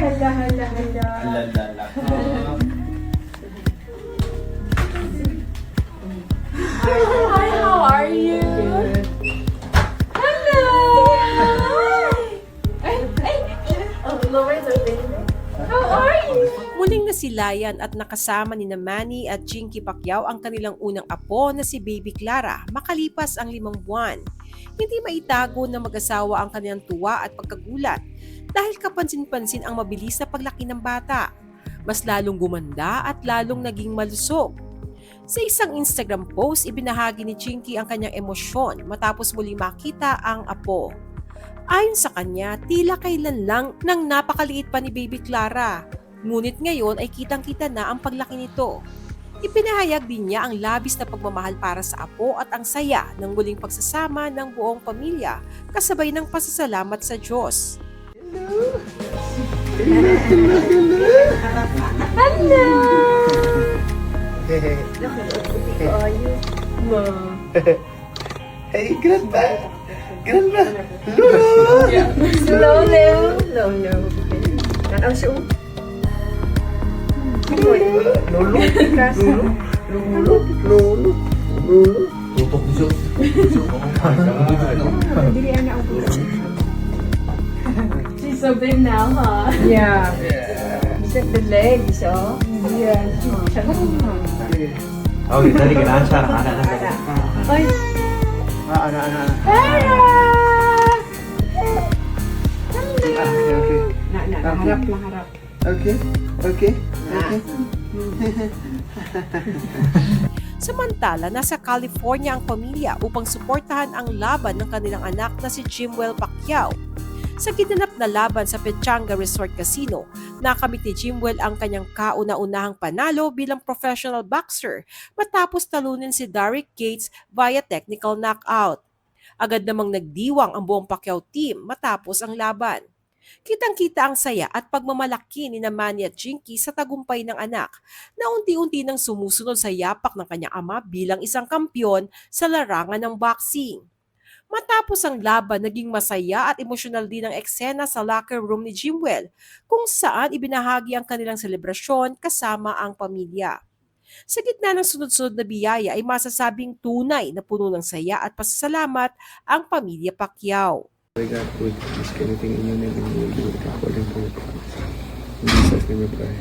hala, hala, hala. Alalala. Hi, how are you? Hello! Ay, ay, oh, lower the window. How are you? Muling nasilayan at nakasama ni Manny at Chinky Pacquiao ang kanilang unang apo na si Baby Clara makalipas ang 5 buwan. Hindi maitago ng mag-asawa ang kanilang tuwa at pagkagulat dahil kapansin-pansin ang mabilis na paglaki ng bata. Mas lalong gumanda at lalong naging malusog. Sa isang Instagram post, ibinahagi ni Chinky ang kanyang emosyon matapos muli makita ang apo. Ayon sa kanya, tila kailan lang nang napakaliit pa ni Baby Clara. Ngunit ngayon ay kitang-kita na ang paglaki nito. Ipinahayag din niya ang labis na pagmamahal para sa apo at ang saya ng muling pagsasama ng buong pamilya kasabay ng pasasalamat sa Diyos. Hello! Hey, How are you? Ma. hey, grandpa! Grandpa! Lolo! Lolo! Lolo. Nanaw siya. Lolo! Lolo! Lolo! Lolo! Lolo! Tutok siya. Dili na ako. She's so big now, huh? Yeah. Look at the legs, oh. Yeah. Oh, tadi kena acara anak-anak. Ay! Anak-anak. Hello! Okay. Harap na harap. Okay. Okay. Okay. Samantala, nasa California ang pamilya upang suportahan ang laban ng kanilang anak na si Jimwell Pacquiao. Sa ginanap na laban sa Pechanga Resort Casino, nakamit ni Jimwell ang kanyang kauna-unahang panalo bilang professional boxer matapos talunin si Derrick Gates via technical knockout. Agad namang nagdiwang ang buong Pacquiao team matapos ang laban. Kitang-kita ang saya at pagmamalaki ni Manny at Chinky sa tagumpay ng anak na unti-unti nang sumusunod sa yapak ng kanyang ama bilang isang kampyon sa larangan ng boxing. Matapos ang laban, naging masaya at emosyonal din ang eksena sa locker room ni Jimwell kung saan ibinahagi ang kanilang selebrasyon kasama ang pamilya. Sa gitna ng sunod-sunod na biyaya ay masasabing tunay na puno ng saya at pasasalamat ang pamilya Pacquiao. I got food. Ask anything in your name and you will do it according to it. In Jesus' name we pray.